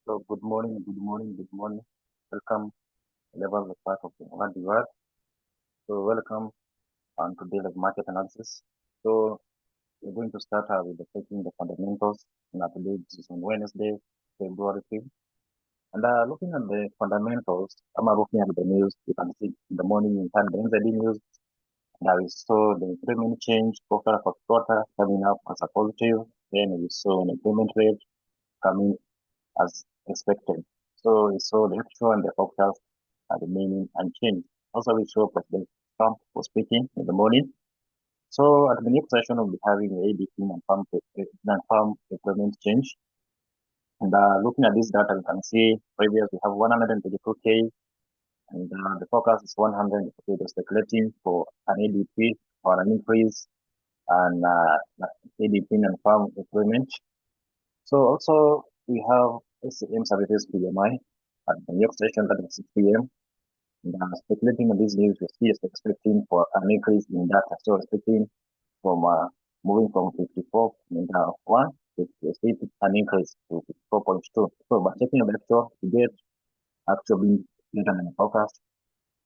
So good morning, good morning, good morning. Welcome to level the part of the world. So welcome on to daily market analysis. So we're going to start with taking the fundamentals. And today this is on Wednesday, February 5th. And looking at the fundamentals, I'm looking at the news. You can see in the morning in time the NZD news. Now we saw the increment change quarter for quarter coming up as a positive. Then we saw an employment rate coming as expected. So we saw the actual and the forecast are remaining unchanged. Also, we saw President Trump was speaking in the morning. So at the next session, we'll be having the ADP non-farm equipment change. And looking at this data, you can see previous we have 132K, and the forecast is 100. They're speculating for an ADP or an increase and ADP non-farm equipment. So also we have SCM services PMI at the next session at 6 p.m. And speculating on this news, we see expecting for an increase in data. So expecting from moving from 54.1 to an increase to 54.2. So by checking the actual, to get actually better than the forecast,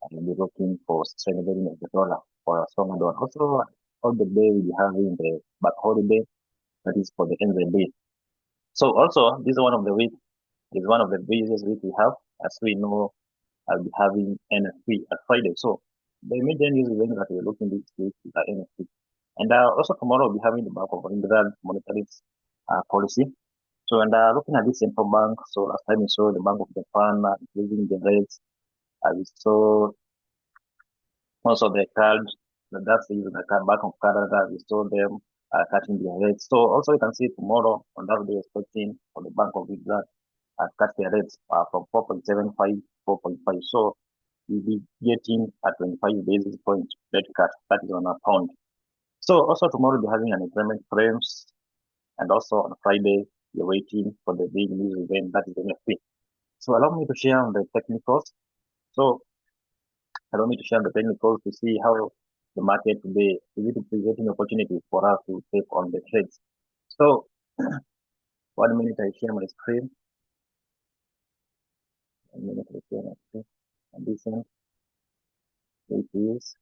and we'll be looking for strengthening of the dollar for a stronger dollar. Also, all the day we'll be having the back holiday, that is for the NZD. So also, this is one of the week is one of the busiest week we have. As we know, I'll be having NFP at Friday. So the major news event that we're looking this week is the NFP. And also tomorrow we'll be having the Bank of England monetary policy. So and looking at this central bank, so last time we saw the Bank of Japan increasing the rates. We saw also the card, that's even the Bank of Canada, we saw them cutting their rates. So also you can see tomorrow on that day expecting for the Bank of England cut their rates from 4.75 4.5. So you'll be getting a 25 basis point rate cut. That is on a pound. So also tomorrow we're having an employment frames, and also on Friday you're waiting for the big news event that is NFP. So allow me to share on the technicals. So allow me to share the technicals to see how the market today is presenting opportunity for us to take on the trades. So 1 minute I share my screen. 1 minute I share my screen. And this one it is.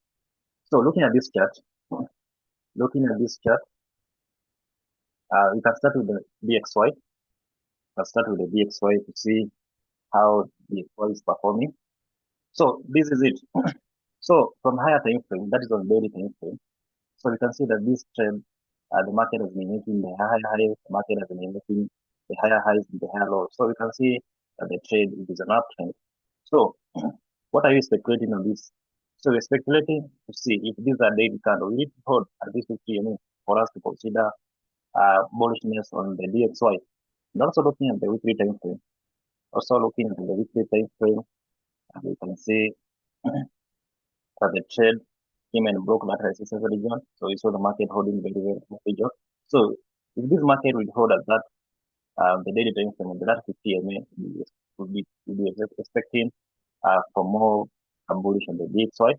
So looking at this chart, we can start with the BXY. Let's start with the BXY to see how BXY is performing. So this is it. So from higher time frame, that is on daily time frame. So we can see that this trend, the market has been making the higher highs, the market has been making the higher highs and the higher lows. So we can see that the trend is an uptrend. So what are you speculating on this? So we're speculating to see if these are daily candle. We need to hold at least 50 MA for us to consider bullishness on the DXY. And also looking at the weekly time frame. Also looking at the weekly time frame, and we can see that the trade came and broke that resistance region. So we saw the market holding very well region. So if this market will hold at that, the daily time frame of the last 50 MA will be expecting for more bullish on the DXY,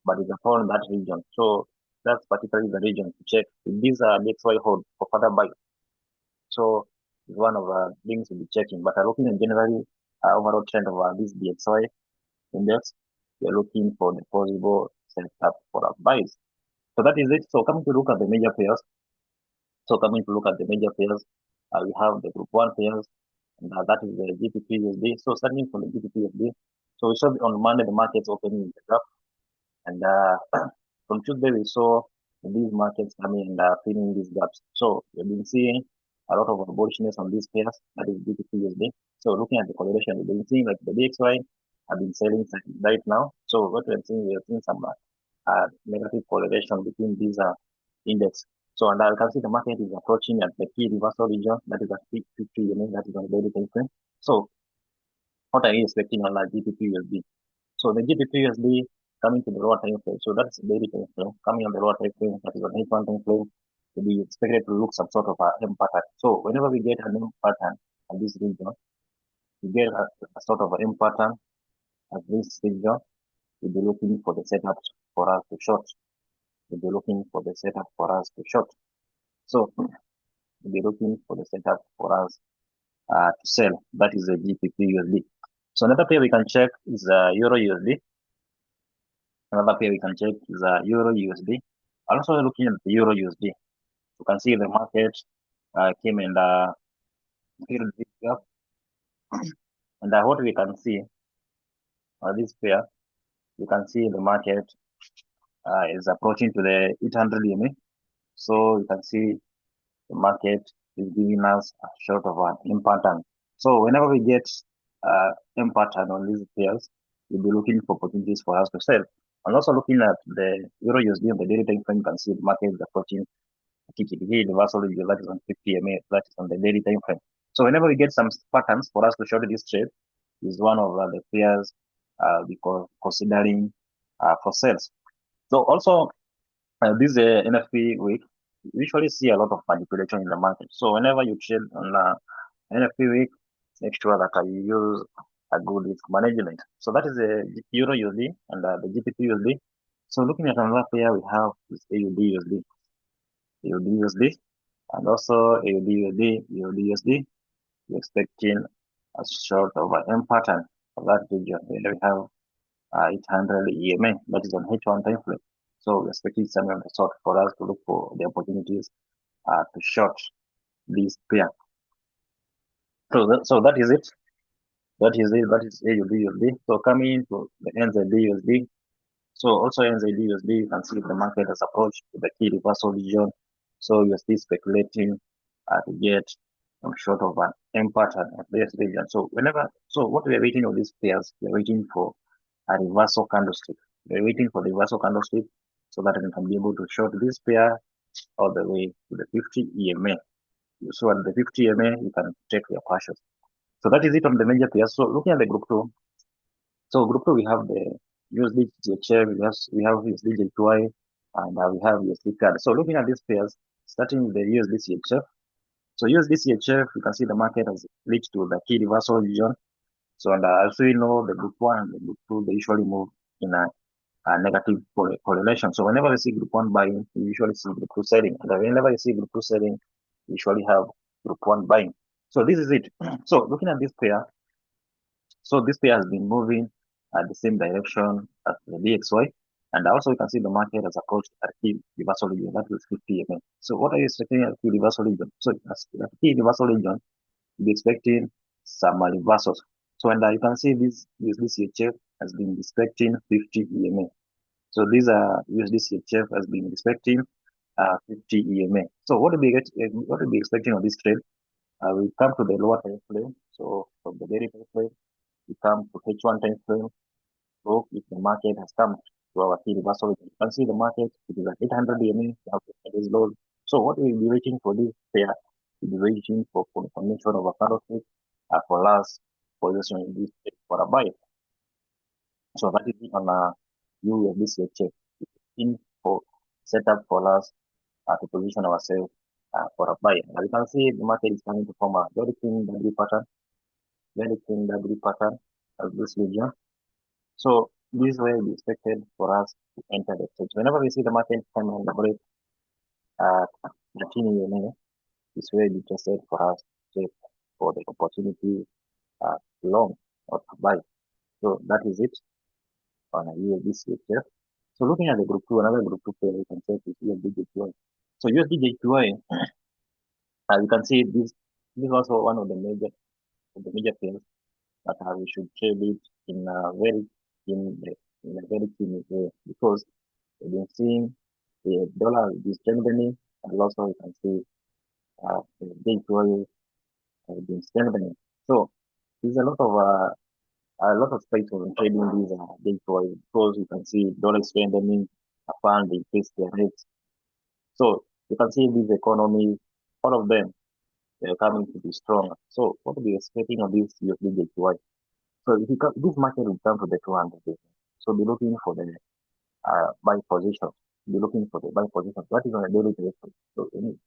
but it's upon that region. So that's particularly the region to check if these DXY hold for further buy. So it's one of the things we'll be checking. But looking at generally overall trend of this DXY index, we're looking for the possible setup for a buys. So that is it. So coming to look at the major pairs. So coming to look at the major pairs, we have the group one pairs, and that is the GBP USD. So starting from the GBP USD, so we saw on Monday the markets opening in the gap, and from Tuesday we saw these markets coming and filling these gaps. So we've been seeing a lot of bullishness on these pairs, that is GBP USD. So looking at the correlation, we've been seeing like the DXY have been selling right now. So what we're seeing some negative correlation between these index. So and I can see the market is approaching at the key reversal region, that is at 50 unit, that is on the daily time frame. So what are you expecting on that GBP USD? So the GBP USD coming to the lower time frame. So that's daily time frame coming on the lower time frame, that is on H1 time frame, to be expected to look some sort of a M pattern. So whenever we get an M pattern at this region, we get a sort of an M pattern at this region, we'll be looking for the setup for us to short. We'll be looking for the setup for us to short. So we'll be looking for the setup for us to sell. That is the GBP USD. So another pair we can check is Euro USD. Another pair we can check is Euro USD. Also looking at the Euro USD, you can see the market came and filled this gap. And what we can see this pair, you can see the market is approaching to the 800 EMA. So you can see the market is giving us a sort of an M pattern. So whenever we get M pattern on these pairs, we'll be looking for opportunities for us to sell. And also looking at the Euro USD on the daily time frame, you can see the market is approaching TTD reversal, that is on 50 MA, that is on the daily time frame. So whenever we get some patterns for us to short this trade, is one of the pairs because considering for sales. So also this NFP week, we usually see a lot of manipulation in the market. So whenever you trade on NFP week, make sure that you use a good risk management. So that is the Euro USD and the GBP USD. So looking at another pair, we have this AUD USD, and also AUD USD, USD USD. We're expecting a sort of an M pattern of that region. Where we have 800 EMA, that is on H1 time frame. So we're expecting something of the sort for us to look for the opportunities to short this pair. So that is it. That is it. That is AUD USD. So coming to the NZD USD. So also NZD USD, you can see the market has approached the key reversal region. So you're still speculating to get some sort of an M pattern at this region. So what we are waiting on these pairs, we are waiting for a reversal candlestick. We're waiting for the reversal candlestick so that we can be able to short this pair all the way to the 50 EMA. So at the 50 EMA, you can take your partials. So that is it on the major pairs. So looking at the group two, so group two we have the USD GHF, we have USD JPY, and we have USD CAD. So looking at these pairs, starting with the USD CHF. So USD CHF, you can see the market has reached to the key reversal region. So and as we know, the group one and the group two, they usually move in a negative correlation. So whenever you see group one buying, you usually see group two selling. And whenever you see group two selling, you usually have group one buying. So this is it. So looking at this pair, so this pair has been moving at the same direction as the DXY. And also you can see the market has approached a key reversal region, that is 50 again. So what are you expecting at key reversal region? So at key reversal region, you'll be expecting some reversals. So and you can see this USD CHF has been expecting 50 EMA. So these are USD CHF has been expecting 50 EMA. So what do we expecting on this trade? We come to the lower time frame. So from the daily time frame, we come to H1 time frame. So if the market has come to our key reversal, you can see the market, it is at 800 EMA, it is low. So what we'll be waiting for this pair, we'll be waiting for confirmation of a candlestick for last position in this trade for a buy. So that is it on USD check. In for setup for us to position ourselves for a buy. Now you can see the market is coming to form a very thin W pattern, very thin W pattern of this region. So this way we expected for us to enter the trade. Whenever we see the market come on the break the 10 EMA, this way we tested for us to check for the opportunity long or to buy. So that is it on a USD CHF. So looking at the group two, another group two pair we can check is USD JPY. So USD JPY, you can see this is also one of the major pairs that we should trade it in a very thin way because we've been seeing the dollar is strengthening and also you can see the JPY has been strengthening. So there's a lot of space for trading these JPY because you can see dollar strengthening, a fund increase their rates. So you can see these economies, all of them, they're coming to be stronger. So what are we expecting on this USD JPY? So if this market will come to the 200 days, so be looking for the buy position. Be looking for the buy position. That is on a daily basis. So you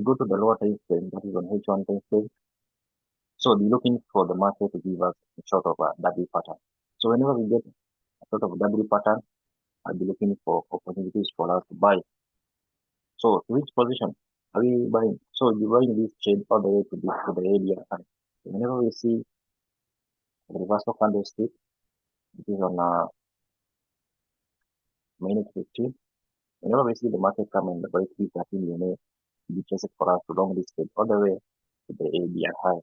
go to the lower time frame, that is on H1 time frame. So be looking for the market to give us a sort of a W pattern. So whenever we get a sort of a W pattern, I'll be looking for opportunities for us to buy. So which position? Are we buying? So you're buying this trade all the way to the area high. So whenever we see the reversal candlestick, it is on minute 15. Whenever we see the market come in the break this 13 unit, it is just for us to long this trade all the way to the area high,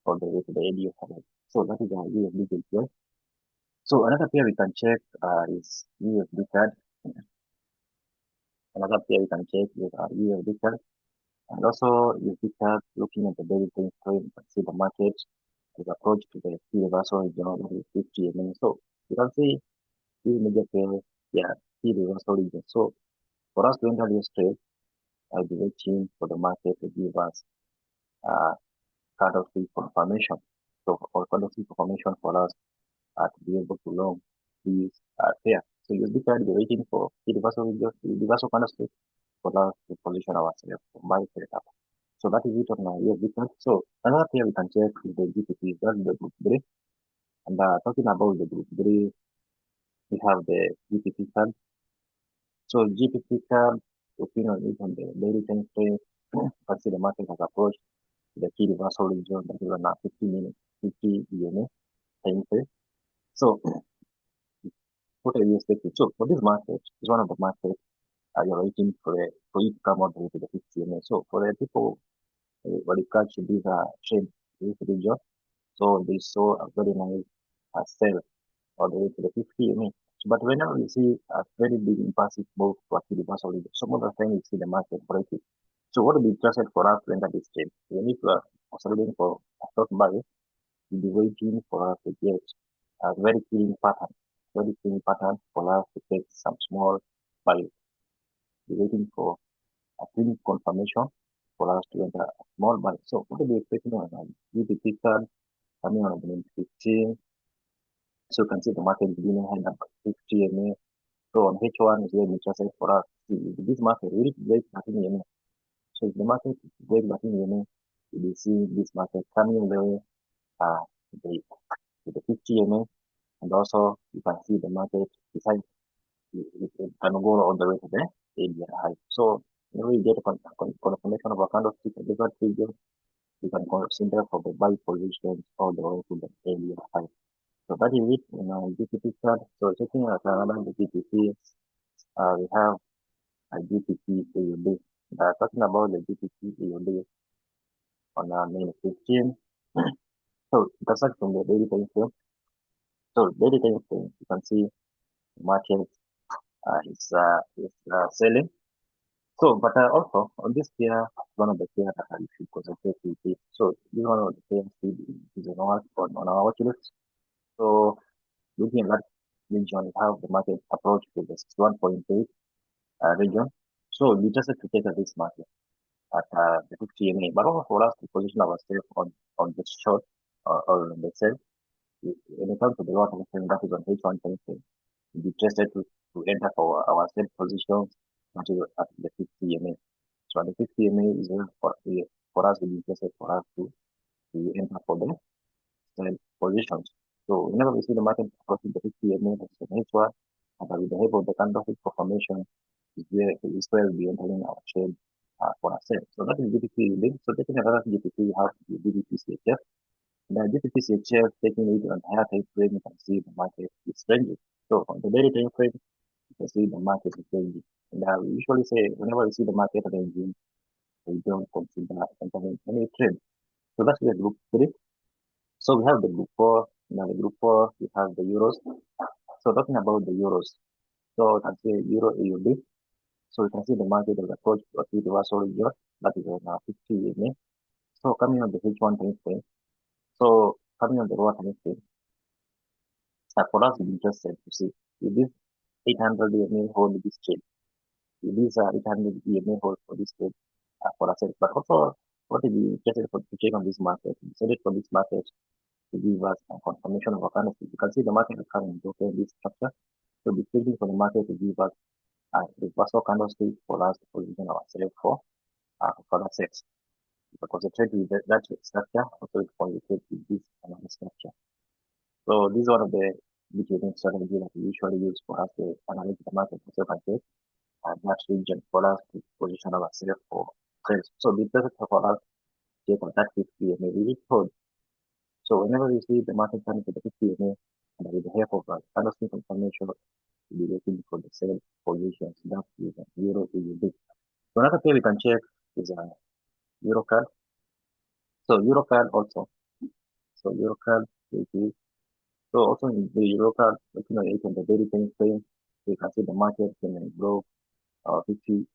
all the way to the area high. So that is our USD here. So another pair we can check is USD card. Another pair we can check is USD card. And also USD card looking at the daily time frame, you can see the market is approach to the key reversal region of 50 mm. So you can see this major pair, yeah, key reversal region. So for us to enter this trade, I'll be waiting for the market to give us uh, candlestick confirmation. So for candlestick confirmation for us to be able to long these pair. So you'll be currently waiting for universal candlestick for us to position ourselves to buy setup. So that is it on my year difference. So another pair we can check is the GPP, that's the group 3. And talking about the group 3, we have the GPP card. So GPP card, looking on it on the daily time frame, you can see the market has approached the key reversal region that is on a 50 minute, 50 EMA time frame. So what are you expecting? So for this market, it's one of the markets you're waiting for it to come out to the 50 EMA. So for the people what it catch this trade this region, so they saw a very nice sell all the way to the 50 EMA. So, but whenever you see a very big impulsive move to a reversal region, some of the time you see the market break it. So what would be interested for us to enter this trade? Even if you are consolidating for a stock buy, we'll be waiting for us to get a very clean pattern for us to take some small value. We're waiting for a clean confirmation for us to enter a small buy. So what are we expecting on a UPT card coming on the 15? So you can see the market beginning high number 50 MA. So on H1 is very interesting for us. See, if this market really breaks 13 MA. So if the market breaks 13 MA, you will see this market coming very to the 50 MA, and also you can see the market beside it can go all the way to the area high. So whenever you get a confirmation of a kind of different figure, you can consider for the buy positions all the way to the area high. So that is it in our GPP chart. So checking out another GPP, we have a GPP AUD. Talking about the GPP AUD on May 15. So that's like from the daily time frame. So daily time frame, you can see the market is selling. So, but also on this pair, one of the pair that you should concentrate with it. So this one of the pairs is on our watch list. So looking at that region, how the market approach to the 61.8 region. So we just have to take this market at the 50 MA, but also for us to position ourselves on the short or on the sell. When it comes to the lot of thing that is on H1 time frame, we interested to enter for our sell positions until at the 50 MA. So at the 50 MA is where for us to be interested for us to enter for the sell positions. So whenever we see the market approaching the 50 MA, that's the H1, and with the help of the candlestick formation, is where we'll be entering our trade for ourselves. So that is GPP link. So taking another GPP, you have the GBP CHF. The GBP CHF, taking it on higher time frame, you can see the market is ranging. So on the daily time frame, you can see the market is ranging. And we usually say whenever we see the market ranging, we don't consider entering any trade. So that's the group 3. So we have the group 4. Now the group 4, we have the euros. So talking about the euros, so you can see euro AUD. So you can see the market has approached to a reversal region that is on 50 EMA. So coming on the H1 time frame, so coming on the lower time frame, for us to be interested to see if this 800 EMA hold this trade, if this 800 EMA hold for this trade for ourselves, but also what if we interested for to check on this market, decided for this market to give us a confirmation of a kind of, you can see the market is coming into this structure. So we're waiting for the market to give us a reversal candlestick for us to position ourselves for that set. Concentrate with that structure, also it concentrate with this another structure. So this is one of the indicating strategy that we usually use for us to analyze the market for self and take that region for us to position ourselves for sales. So the best for us to check on that 50 maybe we hold. So whenever we see the market coming to the 50 MA, and with the help of candlestick information, we'll be looking for the sale positions that is euro to USD. So another thing we can check is Eurocard. So Eurocard also. So Eurocard, which is so also in the Eurocard, looking at it on the daily time frame, you can see the market can grow 50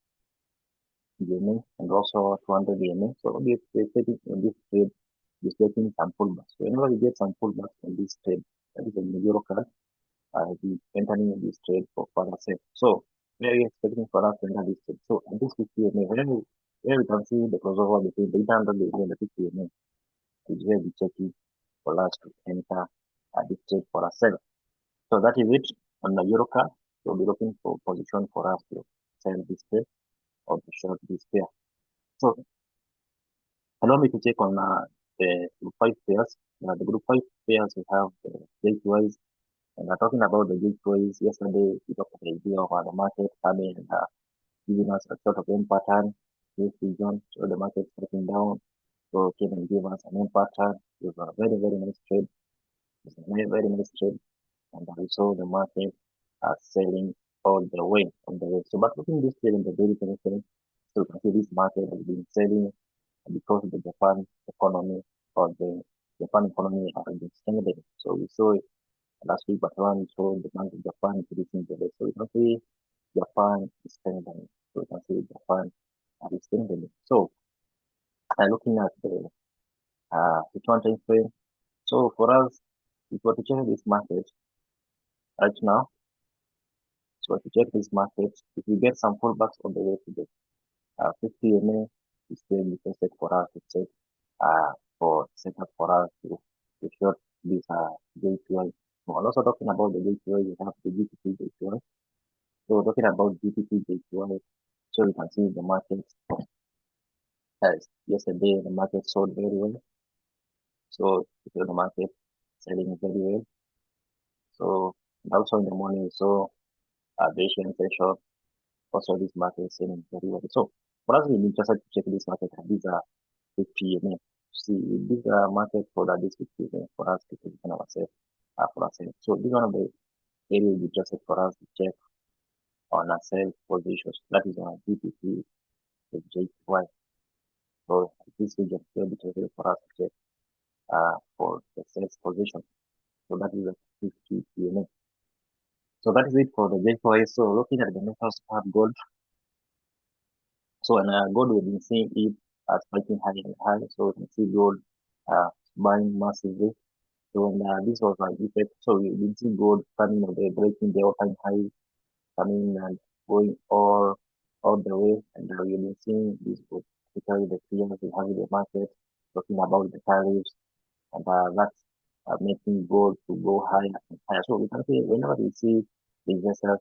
EMA and also 200 EMA. So we're taking in this trade, we're taking some pullbacks. So whenever we get some pullbacks in this trade, that is in the Eurocard, we entering in this trade for further sale. So we are expecting for us to enter this trade. So in this 50 EMA, where we can see the crossover between the 800 and the 50 EMA, is where we checking for us to enter this trade for a sale. So that is it on the Eurocard. So we'll be looking for position for us to sell this pair or to short this pair. So allow me to check on the group 5 pairs. The group 5 pairs we have the gateways. And we're talking about the gateways. Yesterday we talked about the idea of the market coming and giving us a sort of end pattern. This region, so the market breaking down. So came and give us an end pattern. It was a very, very nice trade. It's a very, very nice trade. And we saw the market selling all the way on the way. So, but looking this trade in the daily time frame, so you can see this market has been selling because of the Japan economy or the Japan economy has been strengthening. So we saw it last week, but one saw the bank of Japan increasing the rate. So you can see Japan is strengthening. So you can see Japan is strengthening. So looking at the 200 time frame, so for us, if we were to check this market right now, so to check this market, if we get some pullbacks on the way to the 50 MA, is still interested for us to check for setup for us to short this JPY. So I'm also talking about the JPY, we have the GTP JPY. So talking about GTP JPY, so you can see the market as yesterday the market sold very well. So the market selling very well. So also in the morning, so the Asian pressure also this market is selling very well. So for us, we just have to check this market and these are 50 MA. See, these are market for that this 50 MA for us to position ourselves for ourselves. So this is one of the areas we just for us to check on our sales positions. That is on GPP, the JPY. So this region will be interested for us to check for the sales position. So that is a 50 PMA. So that is it for the JPY. So looking at the metals part gold. So in gold, we've been seeing it spiking high and high. So you can see gold buying massively. So this was an effect. So we've been seeing gold coming on the breaking the all-time high, coming and going all the way. And we've been seeing this gold, particularly the fears we have in the market, talking about the tariffs, and that's making gold to go higher and higher. So we can see whenever we see investors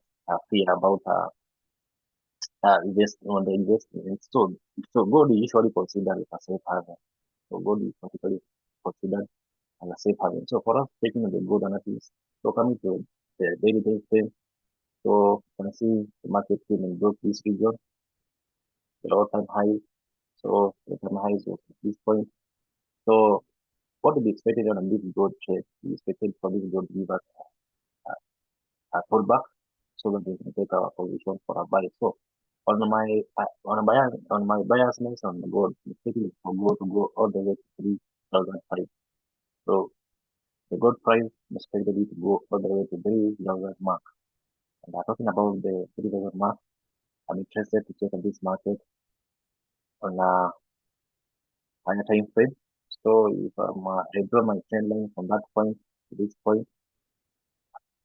fear about invest on the investment. So gold is usually considered as a safe haven. So gold is particularly considered as a safe haven. So for us taking the gold analysis, so coming to the daily day frame, so you can see the market came and broke this region, the all-time high. So the all-time high is at this point. So what to be expected on this gold trade? We expected for this gold to give us a pullback so that we can take our position for a buy. So on my bias list on the gold, basically for gold to go all the way to 3,005. So the gold price is expected to go all the way to 3,000 mark. And talking about the 3,000 mark, I'm interested to check on this market on a higher time frame. So if I draw my trend line from that point to this point,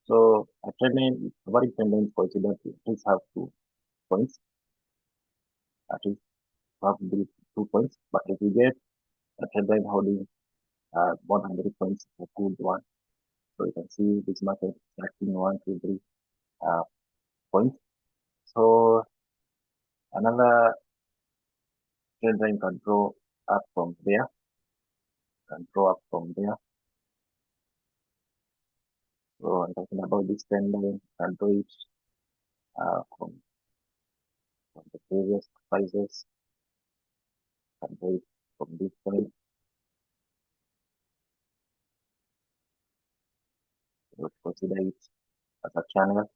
so a trend line is a very trend line considered to at least have 2 points, at least have 2 points. But if you get a trend line holding more than 3 points, a good one. So you can see this market acting 1, 2, 3 points. So another trend line can draw up from there, can draw up from there. So I'm talking about this trend line, can draw it from the previous prices. can break from this point. We'll consider it as a channel.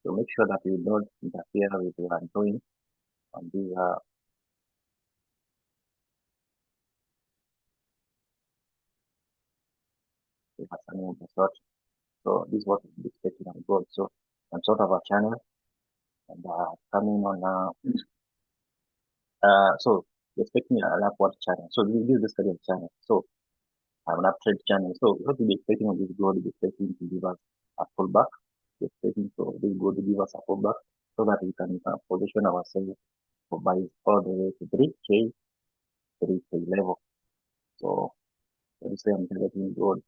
So make sure that you don't interfere with what I'm doing on this channel of sort. So this is what is expected on gold. So I'm sort of a channel and coming on so expecting an upward channel. So this is the study of channel. So I have an uptrend channel. So what we'll be expecting on this gold is expecting to give us a pullback. We're expecting for this gold to give us a pullback so that we can position ourselves for buys all the way to 3K level. So let's say I'm targeting gold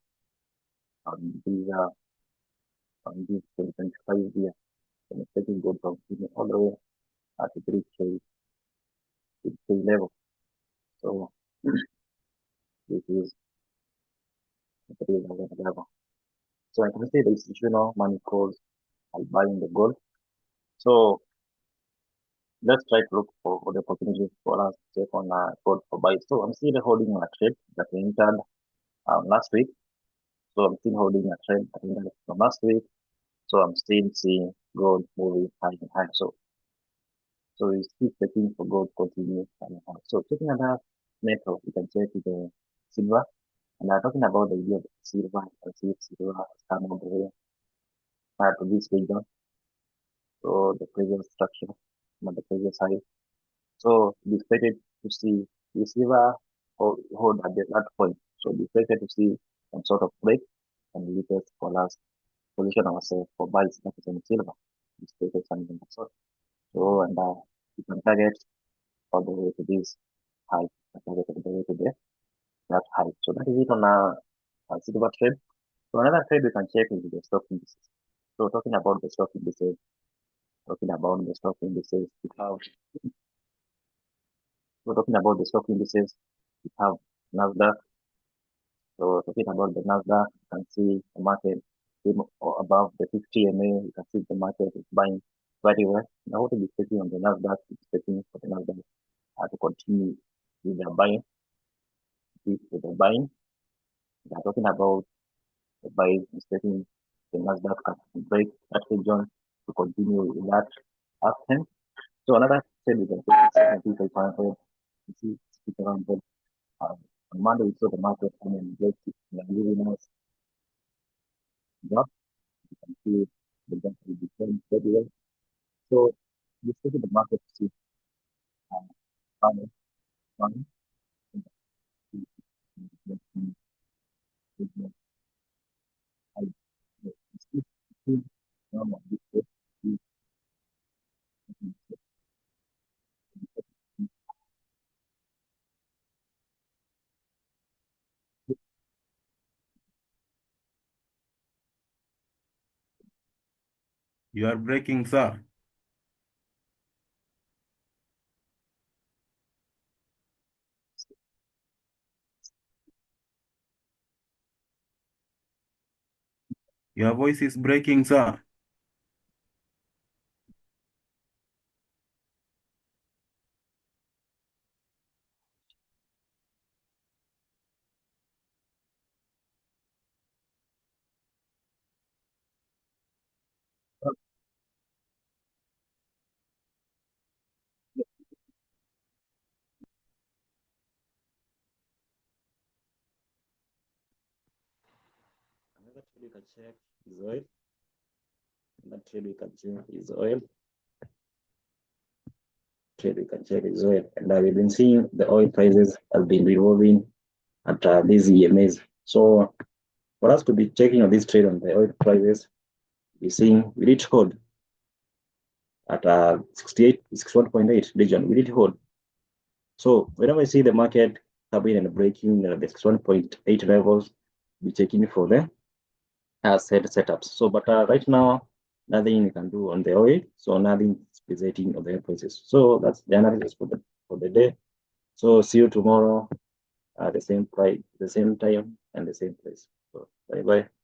on these on this 2025 year. I'm expecting gold to continue all the way at the 3K level. So this is the 3,000 level. So I can say the institutional money calls are buying the gold. So let's try to look for the opportunities for us to take on gold for buy. So I'm still holding a trade that we entered last week. So I'm still holding a trade that we entered from last week. So I'm still seeing gold moving high and high. So we still expecting for gold to continue high and high. So taking another metal, you can check the silver. And I'm talking about the idea of silver. I see silver has come all the way to this region. So the previous structure, not the previous high. So we expected to see the silver hold at that point. So we expected to see some sort of break and leaders for us position ourselves for buys that is on silver. We expected something of sort. So and we can target all the way to this high, target all the way to there, that high. So that is it on a silver trade. So another trade we can check is the stock indices. So talking about the stock indices, we have we're talking about the stock indices, we have Nasdaq. So talking about the Nasdaq, you can see the market above the 50 MA. You can see the market is buying very well. Now what is expecting on the Nasdaq? Expecting for the Nasdaq to continue with the buying. With the buying, we are talking about the buying, expecting the Nasdaq can break that region to continue with that action. So another trade we can take is 500. You see, it's around there. On Monday, we saw the market come in break in a really nice drop. You can see the jump will be very well. So we expected the market to see um, money, money, and normal. You are breaking, sir. Your voice is breaking, sir. Another trade we can check is oil. Another trade we can check is oil. Trade we can check is oil. And we've been seeing the oil prices have been revolving at these EMAs. So for us to be checking on this trade on the oil prices, we're seeing we did hold at 68, 61.8 region. We did hold. So whenever I see the market coming and breaking the 61.8 levels, we checking for the setups. So, but right now, nothing you can do on the oil. So nothing specific on the oil prices. So that's the analysis for the day. So see you tomorrow at the same price, the same time, and the same place. So bye bye.